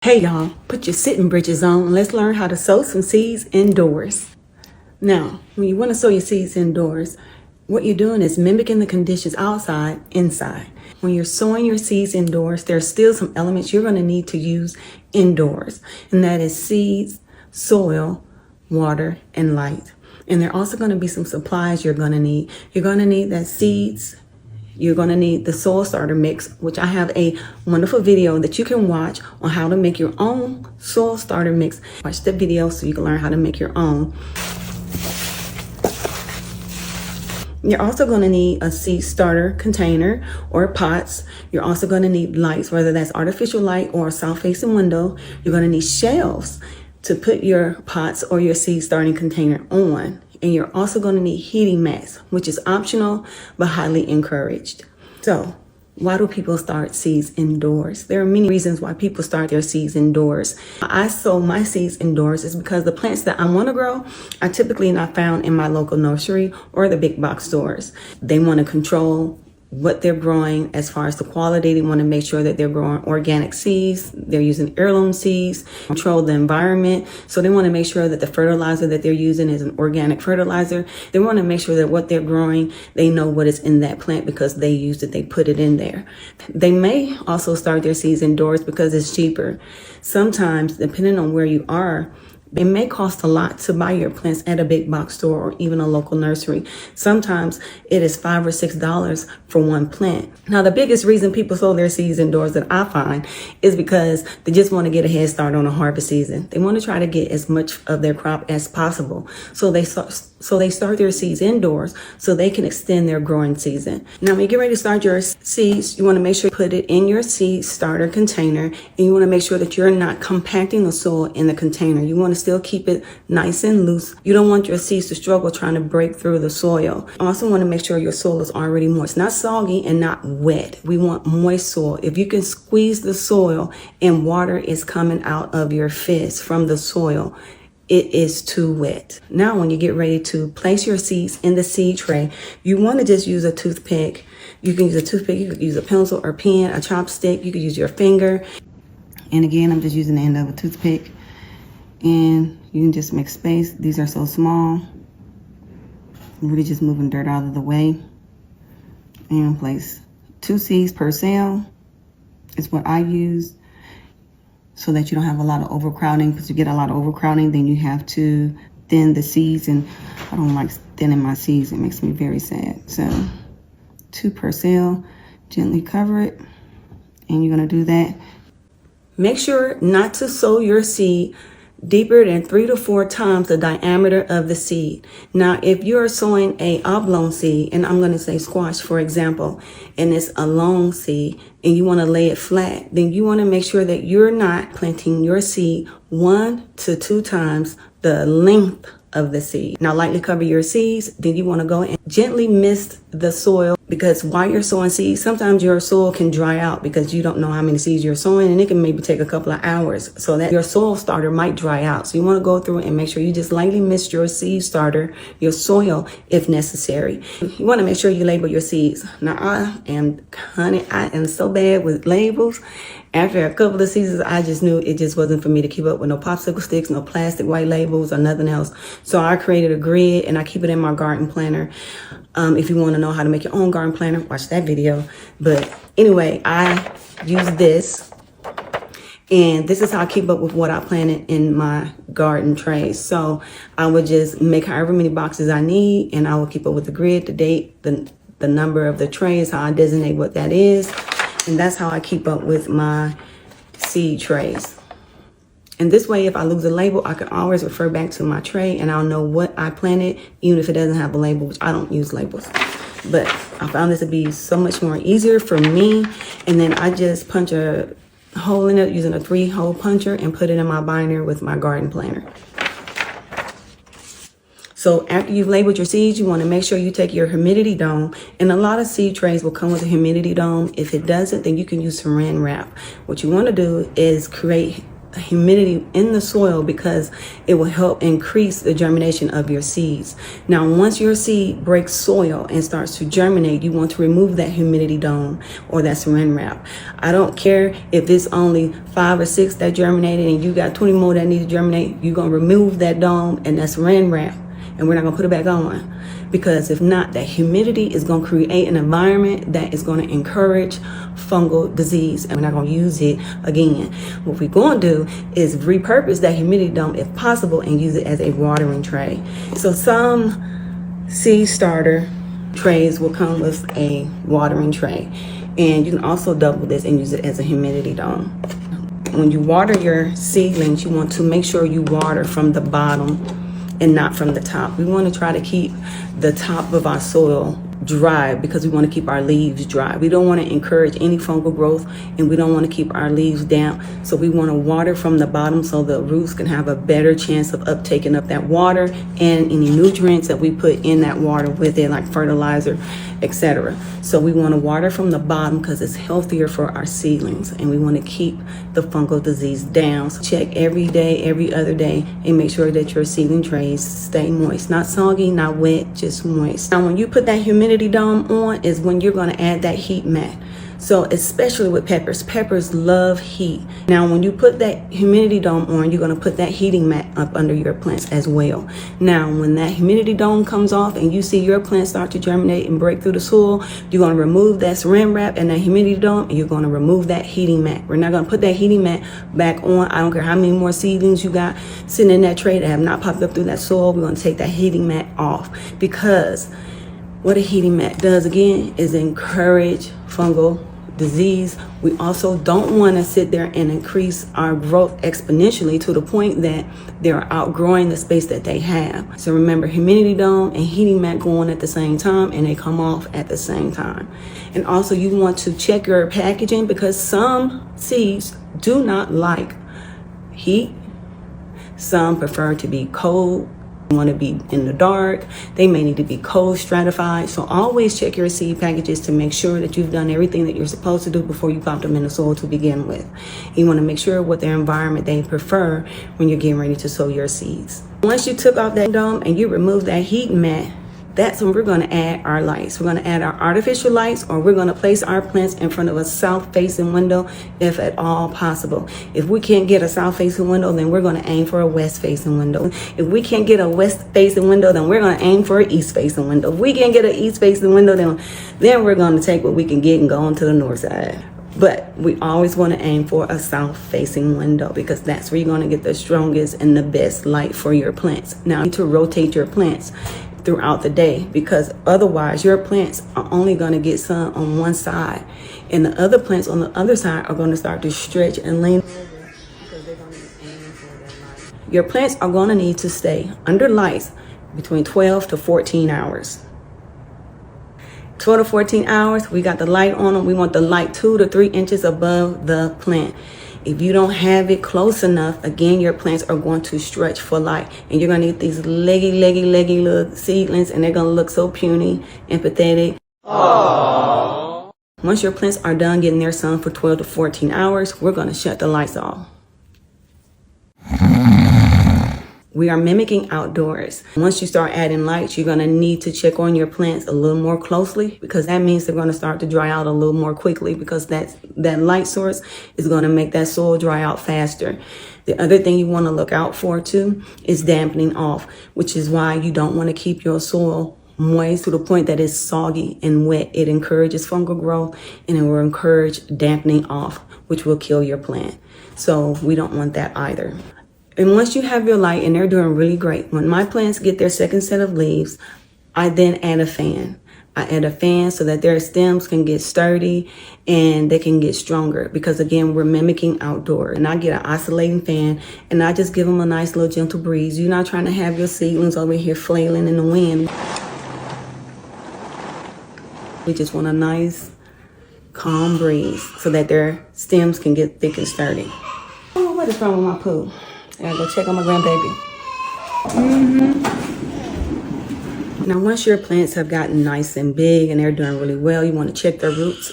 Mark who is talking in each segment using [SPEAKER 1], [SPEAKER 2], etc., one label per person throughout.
[SPEAKER 1] Hey y'all, put your sitting britches on and let's learn how to sow some seeds indoors. Now, when you want to sow your seeds indoors, what you're doing is mimicking the conditions outside, inside. When you're sowing your seeds indoors, there's still some elements you're going to need to use indoors, and that is seeds, soil, water, and light. And there are also going to be some supplies you're going to need. You're going to need that seeds. You're going to need the soil starter mix, which I have a wonderful video that you can watch on how to make your own soil starter mix. Watch the video so you can learn how to make your own. You're also going to need a seed starter container or pots. You're also going to need lights, whether that's artificial light or a south-facing window. You're going to need shelves to put your pots or your seed starting container on. And you're also going to need heating mats, which is optional but highly encouraged. So, why do people start seeds indoors? There are many reasons why people start their seeds indoors. I sow my seeds indoors is because the plants that I want to grow are typically not found in my local nursery or the big box stores. They want to control what they're growing as far as the quality. They want to make sure that they're growing organic seeds. They're using heirloom seeds, control the environment. So they want to make sure that the fertilizer that they're using is an organic fertilizer. They want to make sure that what they're growing, they know what is in that plant because they used it, they put it in there. They may also start their seeds indoors because it's cheaper. Sometimes, depending on where you are, it may cost a lot to buy your plants at a big box store or even a local nursery. Sometimes it is $5 or $6 for one plant. Now, the biggest reason people sow their seeds indoors that I find is because they just want to get a head start on the harvest season. They want to try to get as much of their crop as possible. So they start their seeds indoors so they can extend their growing season. Now, when you get ready to start your seeds, you want to make sure you put it in your seed starter container, and you want to make sure that you're not compacting the soil in the container. You want to still keep it nice and loose. You don't want your seeds to struggle trying to break through the soil. You also want to make sure your soil is already moist, not soggy and not wet. We want moist soil. If you can squeeze the soil and water is coming out of your fist from the soil, it is too wet. Now, when you get ready to place your seeds in the seed tray, you want to just use a toothpick. You can use a toothpick, you could use a pencil or pen, a chopstick, you could use your finger. And again, I'm just using the end of a toothpick. And you can just make space. These are so small. Really just moving dirt out of the way. And place 2 seeds per cell is what I use, so that you don't have a lot of overcrowding. Because you get a lot of overcrowding, then you have to thin the seeds, and I don't like thinning my seeds. It makes me very sad. So 2 per cell, gently cover it, and you're gonna do that. Make sure not to sow your seed deeper than 3 to 4 times the diameter of the seed. Now, if you're sowing a oblong seed, and I'm going to say squash, for example, and it's a long seed, and you want to lay it flat, then you want to make sure that you're not planting your seed 1 to 2 times the length of the seed. Now, lightly cover your seeds. Then you want to go and gently mist the soil, because while you're sowing seeds, sometimes your soil can dry out because you don't know how many seeds you're sowing, and it can maybe take a couple of hours, so that your soil starter might dry out. So you want to go through and make sure you just lightly mist your seed starter, your soil, if necessary. You want to make sure you label your seeds. Now, I am so bad with labels. After a couple of seasons, I just knew it just wasn't for me to keep up with no popsicle sticks, no plastic white labels, or nothing else. So I created a grid, and I keep it in my garden planner. If you want to know how to make your own garden planner, watch that video. But anyway, I use this, and this is how I keep up with what I planted in my garden trays. So I would just make however many boxes I need, and I will keep up with the grid, the date, the number of the trays, how I designate what that is. And that's how I keep up with my seed trays. And this way, if I lose a label, I can always refer back to my tray, and I'll know what I planted, even if it doesn't have a label, which I don't use labels. But I found this to be so much more easier for me. And then I just punch a hole in it using a 3-hole puncher and put it in my binder with my garden planner. So after you've labeled your seeds, you want to make sure you take your humidity dome, and a lot of seed trays will come with a humidity dome. If it doesn't, then you can use saran wrap. What you want to do is create humidity in the soil because it will help increase the germination of your seeds. Now, once your seed breaks soil and starts to germinate, you want to remove that humidity dome or that saran wrap. I don't care if it's only 5 or 6 that germinated and you got 20 more that need to germinate. You're going to remove that dome and that saran wrap, and we're not going to put it back on. Because if not, that humidity is going to create an environment that is going to encourage fungal disease, and we're not going to use it again. What we're going to do is repurpose that humidity dome if possible and use it as a watering tray. So some seed starter trays will come with a watering tray, and you can also double this and use it as a humidity dome. When you water your seedlings, you want to make sure you water from the bottom and not from the top. We want to try to keep the top of our soil dry because we want to keep our leaves dry. We don't want to encourage any fungal growth, and we don't want to keep our leaves damp. So we want to water from the bottom so the roots can have a better chance of uptaking up that water and any nutrients that we put in that water with it, like fertilizer, etc. So we want to water from the bottom because it's healthier for our seedlings, and we want to keep the fungal disease down. So check every day, every other day, and make sure that your seedling trays stay moist. Not soggy, not wet, just moist. Now, when you put that humidity dome on is when you're going to add that heat mat. So especially with peppers, peppers love heat. Now, when you put that humidity dome on, you're going to put that heating mat up under your plants as well. Now, when that humidity dome comes off and you see your plants start to germinate and break through the soil, you're going to remove that saran wrap and that humidity dome, and you're going to remove that heating mat. We're not going to put that heating mat back on. I don't care how many more seedlings you got sitting in that tray that have not popped up through that soil. We're going to take that heating mat off, because what a heating mat does again is encourage fungal disease. We also don't want to sit there and increase our growth exponentially to the point that they're outgrowing the space that they have. So remember, humidity dome and heating mat go on at the same time, and they come off at the same time. And also, you want to check your packaging because some seeds do not like heat. Some prefer to be cold, want to be in the dark. They may need to be cold stratified. So always check your seed packages to make sure that you've done everything that you're supposed to do before you pop them in the soil to begin with. You want to make sure what their environment they prefer when you're getting ready to sow your seeds. Once you took off that dome and you remove that heat mat, that's when we're going to add our lights. We're going to add our artificial lights, or we're going to place our plants in front of a south-facing window if at all possible. If we can't get a south-facing window, then we're going to aim for a west-facing window. If we can't get a west-facing window, then we're going to aim for an east-facing window. If we can't get an east-facing window, then we're going to take what we can get and go on to the north side. But we always want to aim for a south-facing window because that's where you're going to get the strongest and the best light for your plants. Now, you need to rotate your plants throughout the day, because otherwise your plants are only going to get sun on one side, and the other plants on the other side are going to start to stretch and lean over because they're going to be aiming for that light. Your plants are going to need to stay under lights between 12 to 14 hours. 12 to 14 hours, we got the light on them. We want the light 2 to 3 inches above the plant. If you don't have it close enough, again, your plants are going to stretch for light. And you're going to need these leggy little seedlings, and they're going to look so puny and pathetic. Aww. Once your plants are done getting their sun for 12 to 14 hours, we're going to shut the lights off. We are mimicking outdoors. Once you start adding lights, you're going to need to check on your plants a little more closely, because that means they're going to start to dry out a little more quickly, because that light source is going to make that soil dry out faster. The other thing you want to look out for too is dampening off, which is why you don't want to keep your soil moist to the point that it's soggy and wet. It encourages fungal growth, and it will encourage dampening off, which will kill your plant. So we don't want that either. And once you have your light and they're doing really great, when my plants get their second set of leaves, I then add a fan. I add a fan so that their stems can get sturdy and they can get stronger, because again, we're mimicking outdoors. And I get an oscillating fan and I just give them a nice little gentle breeze. You're not trying to have your seedlings over here flailing in the wind. We just want a nice calm breeze so that their stems can get thick and sturdy. Oh, what is wrong with my poo? I gotta go check on my grandbaby. Now, once your plants have gotten nice and big and they're doing really well, you want to check their roots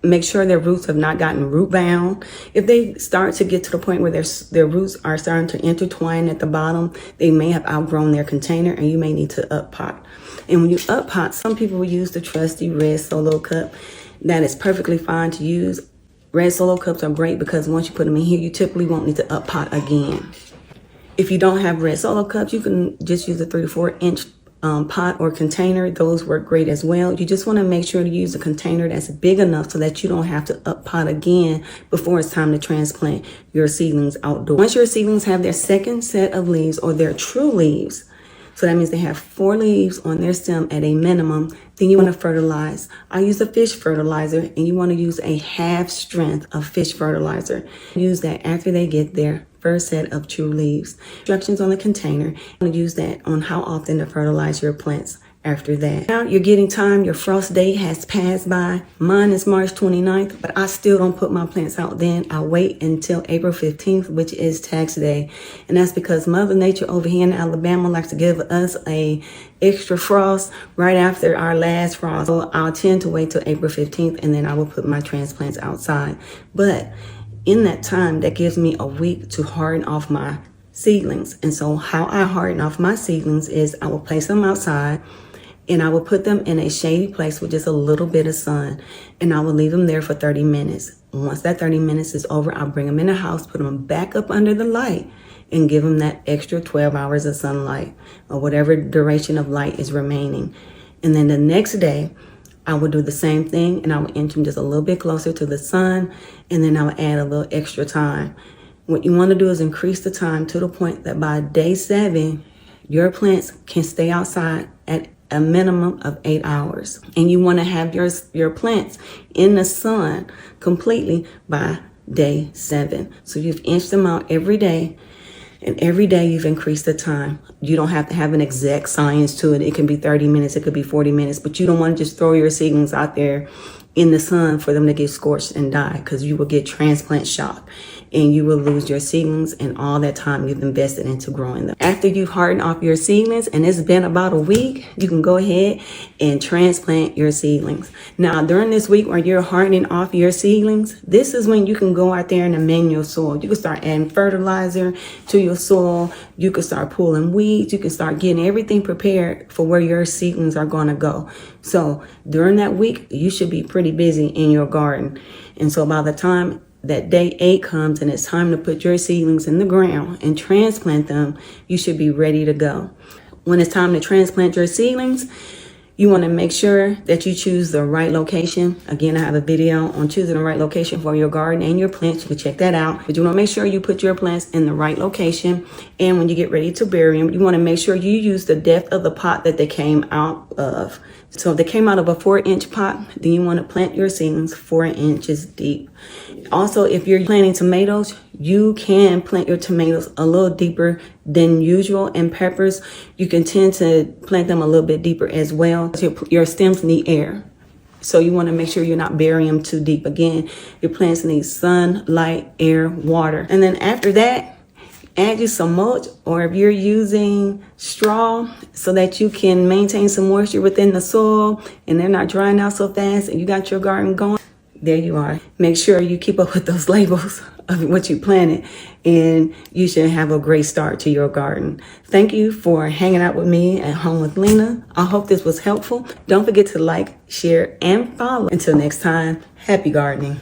[SPEAKER 1] Make sure their roots have not gotten root bound. If they start to get to the point where their roots are starting to intertwine at the bottom, they may have outgrown their container and you may need to up pot. And when you up pot, some people will use the trusty red Solo cup. That is perfectly fine to use. Red Solo cups are great because once you put them in here, you typically won't need to up pot again. If you don't have red Solo cups, you can just use a 3 to 4 inch pot or container. Those work great as well. You just want to make sure to use a container that's big enough so that you don't have to up pot again before it's time to transplant your seedlings outdoors. Once your seedlings have their second set of leaves or their true leaves, so that means they have 4 leaves on their stem at a minimum, then you want to fertilize. I use a fish fertilizer, and you want to use a half strength of fish fertilizer. Use that after they get their first set of true leaves. Instructions on the container. You want to use that on how often to fertilize your plants after that. Now you're getting time. Your frost date has passed by. Mine is March 29th, but I still don't put my plants out then. I wait until April 15th, which is tax day. And that's because Mother Nature over here in Alabama likes to give us a extra frost right after our last frost. So I'll tend to wait till April 15th and then I will put my transplants outside. But in that time, that gives me a week to harden off my seedlings. And so how I harden off my seedlings is I will place them outside and I will put them in a shady place with just a little bit of sun. And I will leave them there for 30 minutes. Once that 30 minutes is over, I'll bring them in the house, put them back up under the light and give them that extra 12 hours of sunlight or whatever duration of light is remaining. And then the next day, I will do the same thing and I will inch them just a little bit closer to the sun and then I will add a little extra time. What you want to do is increase the time to the point that by day 7, your plants can stay outside at a minimum of 8 hours. And you want to have your plants in the sun completely by day 7. So you've inched them out every day. And every day you've increased the time. You don't have to have an exact science to it. It can be 30 minutes, it could be 40 minutes, but you don't want to just throw your seedlings out there in the sun for them to get scorched and die because you will get transplant shock and you will lose your seedlings and all that time you've invested into growing them. After you've hardened off your seedlings and it's been about a week, you can go ahead and transplant your seedlings. Now, during this week where you're hardening off your seedlings, this is when you can go out there and amend your soil. You can start adding fertilizer to your soil. You can start pulling weeds. You can start getting everything prepared for where your seedlings are going to go. So during that week, you should be pretty busy in your garden. And so by the time that day 8 comes and it's time to put your seedlings in the ground and transplant them, you should be ready to go. When it's time to transplant your seedlings, you want to make sure that you choose the right location. Again, I have a video on choosing the right location for your garden and your plants. You can check that out. But you want to make sure you put your plants in the right location. And when you get ready to bury them, you want to make sure you use the depth of the pot that they came out of. So if they came out of a 4-inch pot, then you want to plant your seedlings 4 inches deep. Also, if you're planting tomatoes, you can plant your tomatoes a little deeper than usual. And peppers, you can tend to plant them a little bit deeper as well. Your stems need air. So you want to make sure you're not burying them too deep. Again, your plants need sun, light, air, water. And then after that, add you some mulch, or if you're using straw so that you can maintain some moisture within the soil and they're not drying out so fast and you got your garden going, there you are. Make sure you keep up with those labels of what you planted and you should have a great start to your garden. Thank you for hanging out with me at Home with Lena. I hope this was helpful. Don't forget to like, share, and follow. Until next time, happy gardening.